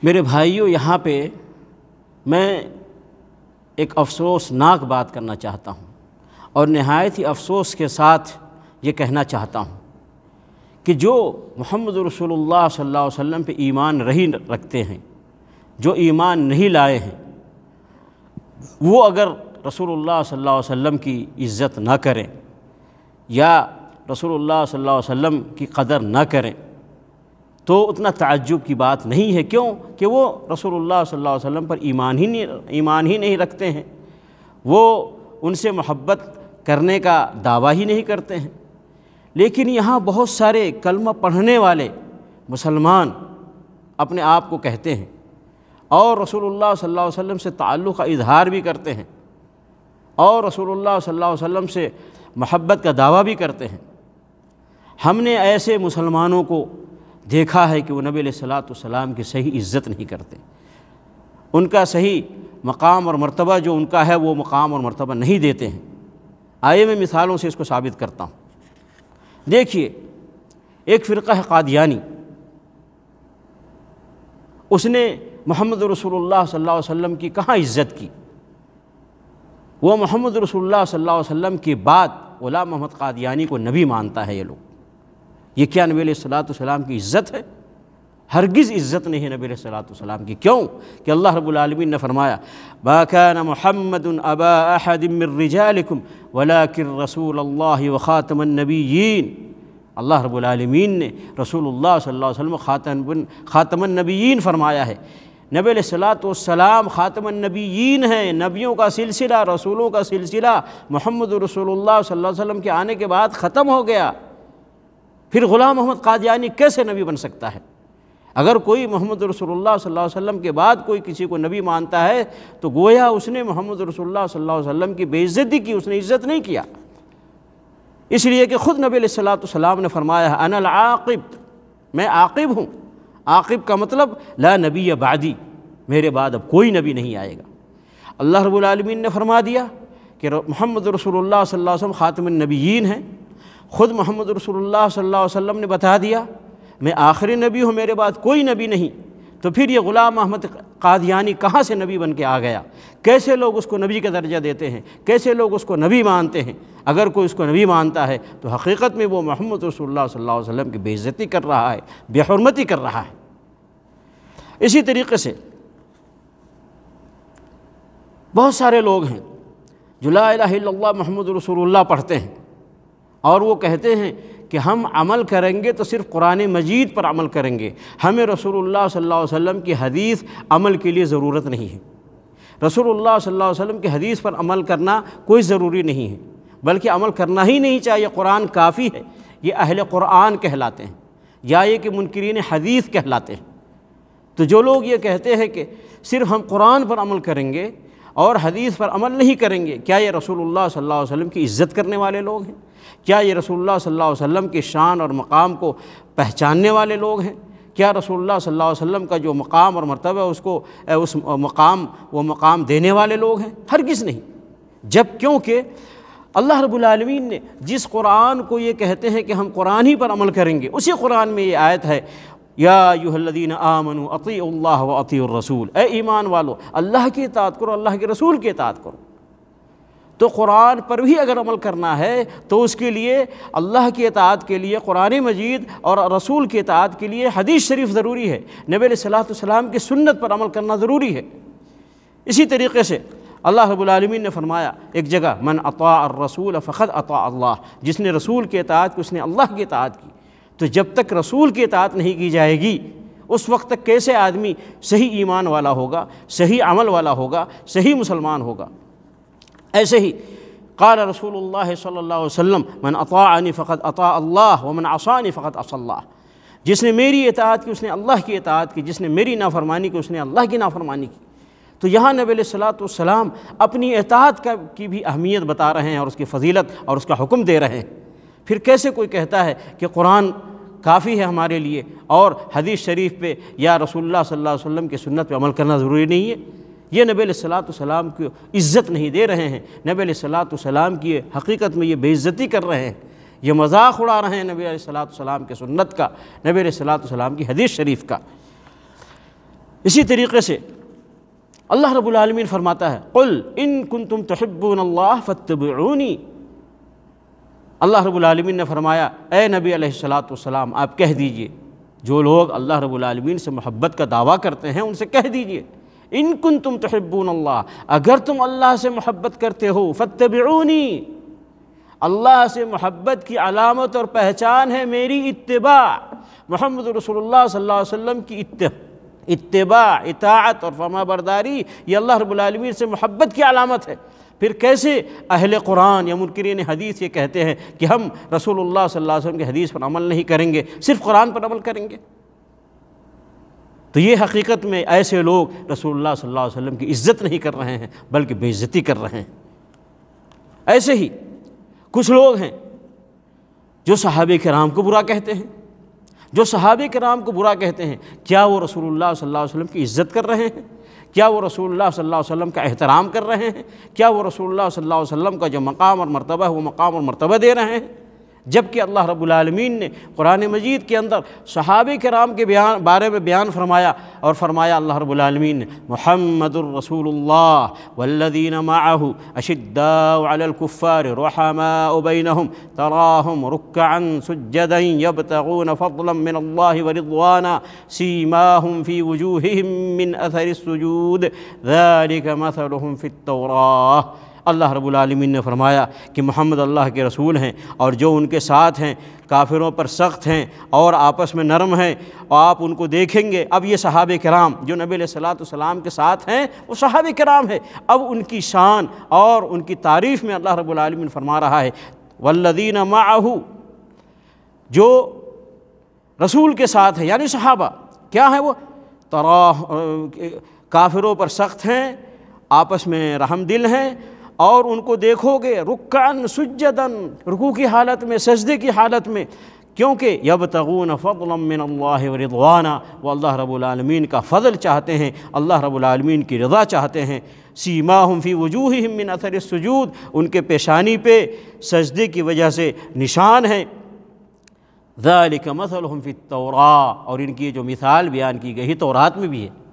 میرے بھائیوں، یہاں پہ میں ایک افسوسناک بات کرنا چاہتا ہوں اور نہایت ہی افسوس کے ساتھ یہ کہنا چاہتا ہوں کہ جو محمد رسول اللہ صلی اللہ علیہ وسلم پہ ایمان نہیں رکھتے ہیں، جو ایمان نہیں لائے ہیں، وہ اگر رسول اللہ صلی اللہ علیہ وسلم کی عزت نہ کریں یا رسول اللہ صلی اللہ علیہ وسلم کی قدر نہ کریں تو اتنا تعجب کی بات نہیں ہے۔ کیوں کہ وہ رسول اللہ صلی اللہ علیہ وسلم پر ایمان ہی نہیں رکھتے ہیں، وہ ان سے محبت کرنے کا دعویٰ ہی نہیں کرتے ہیں۔ لیکن یہاں بہت سارے کلمہ پڑھنے والے مسلمان اپنے آپ کو کہتے ہیں اور رسول اللہ صلی اللہ علیہ وسلم سے تعلق کا اظہار بھی کرتے ہیں اور رسول اللہ صلی اللہ علیہ وسلم سے محبت کا دعویٰ بھی کرتے ہیں۔ ہم نے ایسے مسلمانوں کو دیکھا ہے کہ وہ نبی علیہ الصلوۃ والسلام کی صحیح عزت نہیں کرتے، ان کا صحیح مقام اور مرتبہ جو ان کا ہے وہ مقام اور مرتبہ نہیں دیتے ہیں۔ آئیے میں مثالوں سے اس کو ثابت کرتا ہوں۔ دیکھیے، ایک فرقہ ہے قادیانی، اس نے محمد رسول اللہ صلی اللہ علیہ وسلم کی کہاں عزت کی؟ وہ محمد رسول اللہ صلی اللہ علیہ وسلم کے بعد غلام محمد قادیانی کو نبی مانتا ہے۔ یہ لوگ، یہ کیا نبی علیہ الصلوۃ والسلام کی عزت ہے؟ ہرگز عزت نہیں ہے نبی علیہ الصلوۃ والسلام کی۔ کیوں کہ اللہ رب العالمین نے فرمایا ما كان محمد ابا احد من رجالکم ولکن رسول اللہ وخاتم النبیین۔ اللہ رب العالمین نے رسول اللہ صلی اللہ علیہ وسلم خاتم النبیین فرمایا ہے۔ نبی علیہ الصلوۃ والسلام خاتم النبیین ہیں، نبیوں کا سلسلہ، رسولوں کا سلسلہ محمد رسول اللہ صلی اللہ علیہ وسلم کے آنے کے بعد ختم ہو گیا۔ پھر غلام محمد قادیانی کیسے نبی بن سکتا ہے؟ اگر کوئی محمد رسول اللہ صلی اللہ علیہ وسلم کے بعد کوئی کسی کو نبی مانتا ہے تو گویا اس نے محمد رسول اللہ صلی اللہ علیہ وسلم کی بے عزتی کی، اس نے عزت نہیں کیا۔ اس لیے کہ خود نبی علیہ الصلوۃ والسلام نے فرمایا ہے انا العاقب، میں عاقب ہوں۔ عاقب کا مطلب لا نبی بعدی، میرے بعد اب کوئی نبی نہیں آئے گا۔ اللہ رب العالمین نے فرما دیا کہ محمد رسول اللہ صلی اللہ علیہ وسلم خاتم النبیین ہیں۔ خود محمد رسول اللہ صلی اللہ علیہ وسلم نے بتا دیا میں آخری نبی ہوں، میرے بعد کوئی نبی نہیں۔ تو پھر یہ غلام احمد قادیانی کہاں سے نبی بن کے آ گیا؟ کیسے لوگ اس کو نبی کا درجہ دیتے ہیں؟ کیسے لوگ اس کو نبی مانتے ہیں؟ اگر کوئی اس کو نبی مانتا ہے تو حقیقت میں وہ محمد رسول اللہ صلی اللہ علیہ وسلم کی بے عزتی کر رہا ہے، بے حرمتی کر رہا ہے۔ اسی طریقے سے بہت سارے لوگ ہیں جو لا الہ الا اللہ محمد رسول اللہ پڑھتے ہیں اور وہ کہتے ہیں کہ ہم عمل کریں گے تو صرف قرآن مجید پر عمل کریں گے، ہمیں رسول اللہ صلی اللہ علیہ وسلم کی حدیث عمل کے لیے ضرورت نہیں ہے۔ رسول اللہ صلی اللہ علیہ وسلم کی حدیث پر عمل کرنا کوئی ضروری نہیں ہے، بلکہ عمل کرنا ہی نہیں چاہیے، قرآن کافی ہے۔ یہ اہل قرآن کہلاتے ہیں یا یہ کہ منکرین حدیث کہلاتے ہیں۔ تو جو لوگ یہ کہتے ہیں کہ صرف ہم قرآن پر عمل کریں گے اور حدیث پر عمل نہیں کریں گے، کیا یہ رسول اللہ صلی اللہ علیہ وسلم کی عزت کرنے والے لوگ ہیں؟ کیا یہ رسول اللہ صلی اللہ علیہ وسلم کی شان اور مقام کو پہچاننے والے لوگ ہیں؟ کیا رسول اللہ صلی اللہ علیہ وسلم کا جو مقام اور مرتبہ اس کو وہ مقام دینے والے لوگ ہیں؟ ہرگز نہیں۔ کیونکہ اللہ رب العالمین نے جس قرآن کو یہ کہتے ہیں کہ ہم قرآن ہی پر عمل کریں گے، اسی قرآن میں یہ آیت ہے یا ایھا الذین آمنوا اطیعوا اللہ واطیعوا الرسول، اے ایمان والو اللہ کی اطاعت کرو، اللہ کے رسول کی اطاعت کرو۔ تو قرآن پر بھی اگر عمل کرنا ہے تو اس کے لیے اللہ کی اطاعت کے لیے قرآن مجید اور رسول کی اطاعت کے لیے حدیث شریف ضروری ہے، نبی علیہ الصلوۃ والسلام کی سنت پر عمل کرنا ضروری ہے۔ اسی طریقے سے اللہ رب العالمین نے فرمایا ایک جگہ من اطاع الرسول فقد اطاع اللہ، جس نے رسول کی اطاعت کی اس نے اللہ کی اطاعت کی۔ تو جب تک رسول کی اطاعت نہیں کی جائے گی اس وقت تک کیسے آدمی صحیح ایمان والا ہوگا، صحیح عمل والا ہوگا، صحیح مسلمان ہوگا؟ ایسے ہی قال رسول اللہ صلی اللہ علیہ وسلم من اطاعنی فقد اطاع اللہ ومن عصانی فقد عصى اللہ، جس نے میری اطاعت کی اس نے اللہ کی اطاعت کی، جس نے میری نافرمانی کی اس نے اللہ کی نافرمانی کی۔ تو یہاں نبی علیہ الصلوۃ والسلام اپنی اطاعت کی بھی اہمیت بتا رہے ہیں اور اس کی فضیلت اور اس کا حکم دے رہے ہیں۔ پھر کیسے کوئی کہتا ہے کہ قرآن کافی ہے ہمارے لیے اور حدیث شریف پہ یا رسول اللہ صلی اللہ علیہ وسلم کی سنت پہ عمل کرنا ضروری نہیں ہے؟ یہ نبی علیہ الصلوۃ والسلام کی عزت نہیں دے رہے ہیں، نبی علیہ الصلوۃ والسلام کی حقیقت میں یہ بے عزتی کر رہے ہیں، یہ مذاق اڑا رہے ہیں نبی علیہ الصلوۃ والسلام کی سنت کا، نبی علیہ الصلوۃ والسلام کی حدیث شریف کا۔ اسی طریقے سے اللہ رب العالمین فرماتا ہے قل ان کنتم تحبون اللہ فاتبعونی۔ اللہ رب العالمین نے فرمایا اے نبی علیہ الصلاۃ والسلام آپ کہہ دیجئے، جو لوگ اللہ رب العالمین سے محبت کا دعویٰ کرتے ہیں ان سے کہہ دیجئے ان کنتم تحبون اللہ، اگر تم اللہ سے محبت کرتے ہو فاتبعونی، اللہ سے محبت کی علامت اور پہچان ہے میری اتباع، محمد رسول اللہ صلی اللہ علیہ وسلم کی اتباع، اطاعت اور فرما برداری، یہ اللہ رب العالمین سے محبت کی علامت ہے۔ پھر کیسے اہل قرآن یا منکرین حدیث یہ کہتے ہیں کہ ہم رسول اللہ صلی اللہ علیہ وسلم کی حدیث پر عمل نہیں کریں گے، صرف قرآن پر عمل کریں گے؟ تو یہ حقیقت میں ایسے لوگ رسول اللہ صلی اللہ علیہ وسلم کی عزت نہیں کر رہے ہیں بلکہ بے عزتی کر رہے ہیں۔ ایسے ہی کچھ لوگ ہیں جو صحابہ کرام کو برا کہتے ہیں، جو صحابہ کرام کو برا کہتے ہیں، کیا وہ رسول اللہ صلی اللہ علیہ وسلم کی عزت کر رہے ہیں؟ کیا وہ رسول اللہ صلی اللہ علیہ وسلم کا احترام کر رہے ہیں؟ کیا وہ رسول اللہ صلی اللہ علیہ وسلم کا جو مقام اور مرتبہ ہے وہ مقام اور مرتبہ دے رہے ہیں؟ جبکہ اللہ رب العالمین نے قرآن مجید کے اندر صحابہ کرام کے بارے میں بیان فرمایا، اور فرمایا اللہ رب العالمین نے محمد الرسول اللہ والذین معہ اشداء علی الکفار رحماء بینہم تراہم رکعا سجدا یبتغون فضلا من اللہ ورضوانا سیماہم فی وجوہہم من اثر السجود ذالک مثلہم فی التوراہ۔ اللہ رب العالمین نے فرمایا کہ محمد اللہ کے رسول ہیں، اور جو ان کے ساتھ ہیں کافروں پر سخت ہیں اور آپس میں نرم ہیں، اور آپ ان کو دیکھیں گے۔ اب یہ صحابہ کرام جو نبی علیہ الصلوۃ والسلام کے ساتھ ہیں وہ صحابہ کرام ہیں، اب ان کی شان اور ان کی تعریف میں اللہ رب العالمین فرما رہا ہے والذین معہ، جو رسول کے ساتھ ہیں یعنی صحابہ کیا ہیں، وہ کافروں پر سخت ہیں، آپس میں رحم دل ہیں، اور ان کو دیکھو گے رکعاً سجداً، رکوع کی حالت میں، سجدے کی حالت میں، کیونکہ یبتغون فضلا من اللہ ورضوانا، وہ اللہ رب العالمین کا فضل چاہتے ہیں، اللہ رب العالمین کی رضا چاہتے ہیں۔ سیماہم فی وجوہہم من اثر السجود، ان کے پیشانی پہ سجدے کی وجہ سے نشان ہیں۔ ذالک مثلہم فی التوراہ، اور ان کی جو مثال بیان کی گئی تورات میں بھی ہے۔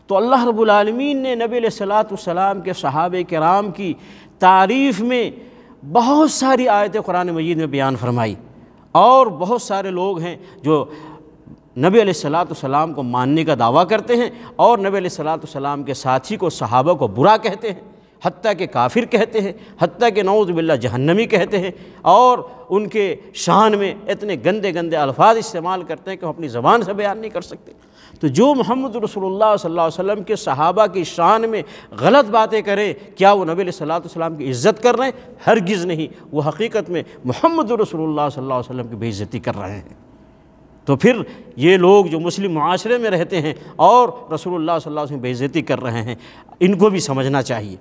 تو اللہ رب العالمین نے نبی علیہ الصلوۃ والسلام کے صحابہ کرام کی تعریف میں بہت ساری آیتیں قرآن مجید میں بیان فرمائی، اور بہت سارے لوگ ہیں جو نبی علیہ الصلوۃ والسلام کو ماننے کا دعویٰ کرتے ہیں اور نبی علیہ الصلوۃ والسلام کے ساتھی کو، صحابہ کو برا کہتے ہیں، حتیٰ کہ کافر کہتے ہیں، حتیٰ کہ نعوذ باللہ جہنمی کہتے ہیں، اور ان کے شان میں اتنے گندے گندے الفاظ استعمال کرتے ہیں کہ ہم اپنی زبان سے بیان نہیں کر سکتے۔ تو جو محمد رسول اللہ صلی اللہ علیہ وسلم کے صحابہ کی شان میں غلط باتیں کریں، کیا وہ نبی علیہ الصلوۃ والسلام کی عزت کر رہے ہیں؟ ہرگز نہیں، وہ حقیقت میں محمد رسول اللہ صلی اللہ علیہ وسلم کی بے عزتی کر رہے ہیں۔ تو پھر یہ لوگ جو مسلم معاشرے میں رہتے ہیں اور رسول اللہ صلی اللہ علیہ وسلم کی بے عزتی کر رہے ہیں، ان کو بھی سمجھنا چاہیے۔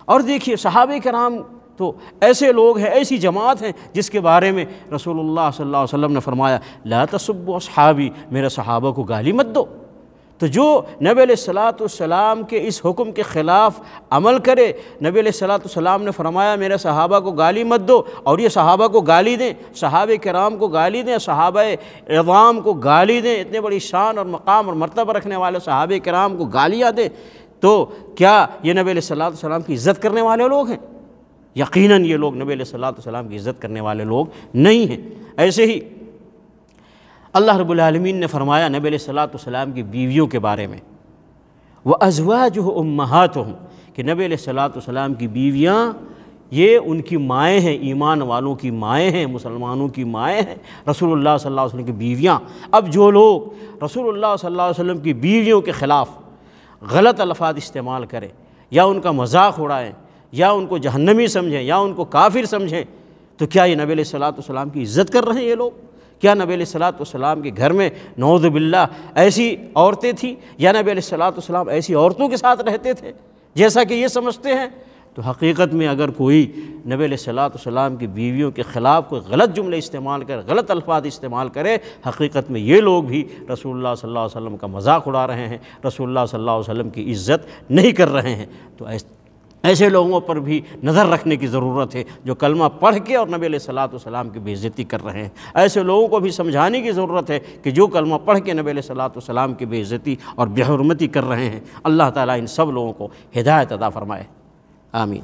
اور دیکھیے صحابہ کرام تو ایسے لوگ ہیں، ایسی جماعت ہیں جس کے بارے میں رسول اللہ صلی اللہ علیہ وسلم نے فرمایا لا تسبوا اصحابی، میرے صحابہ کو گالی مت دو۔ تو جو نبی علیہ الصلوۃ والسلام کے اس حکم کے خلاف عمل کرے، نبی علیہ الصلوۃ والسلام نے فرمایا میرے صحابہ کو گالی مت دو، اور یہ صحابہ کو گالی دیں، صحابہ کرام کو گالی دیں، صحابہ اعظام کو گالی دیں، اتنے بڑی شان اور مقام اور مرتبہ رکھنے والے صحابہ کرام کو گالیاں دیں، تو کیا یہ نبی علیہ الصلوۃ والسلام کی عزت کرنے والے لوگ ہیں؟ یقیناً یہ لوگ نبی علیہ الصلوۃ والسلام کی عزت کرنے والے لوگ نہیں ہیں۔ ایسے ہی اللہ رب العالمین نے فرمایا نبی علیہ الصلوۃ والسلام کی بیویوں کے بارے میں وَأَزْوَاجُهُ أُمَّهَاتُهُمْ، کہ نبی علیہ الصلوۃ والسلام کی بیویاں یہ ان کی مائیں ہیں، ایمان والوں کی مائیں ہیں، مسلمانوں کی مائیں ہیں، رسول اللہ صلی اللہ علیہ وسلم کی بیویاں۔ اب جو لوگ رسول اللہ صلی اللہ علیہ وسلم کی بیویوں کے خلاف غلط الفاظ استعمال کریں، یا ان کا مذاق اڑائیں، یا ان کو جہنمی سمجھیں، یا ان کو کافر سمجھیں، تو کیا یہ نبی علیہ الصلوۃ والسلام کی عزت کر رہے ہیں یہ لوگ؟ کیا نبی علیہ الصلوۃ والسلام کے گھر میں نعوذ باللہ ایسی عورتیں تھیں، یا نبی علیہ الصلوۃ والسلام ایسی عورتوں کے ساتھ رہتے تھے جیسا کہ یہ سمجھتے ہیں؟ تو حقیقت میں اگر کوئی نبی علیہ الصلوۃ والسلام کی بیویوں کے خلاف کوئی غلط جملے استعمال کرے، غلط الفاظ استعمال کرے، حقیقت میں یہ لوگ بھی رسول اللہ صلی اللہ علیہ وسلم کا مذاق اڑا رہے ہیں، رسول اللہ صلی اللہ علیہ وسلم کی عزت نہیں کر رہے ہیں۔ تو ایسے لوگوں پر بھی نظر رکھنے کی ضرورت ہے جو کلمہ پڑھ کے اور نبی علیہ الصلوۃ والسلام کی بے عزتی کر رہے ہیں۔ ایسے لوگوں کو بھی سمجھانے کی ضرورت ہے کہ جو کلمہ پڑھ کے نبی علیہ الصلوۃ والسلام کی بے عزتی اور بے حرمتی کر رہے ہیں۔ اللہ تعالیٰ ان سب لوگوں کو ہدایت عطا فرمائے، آمین۔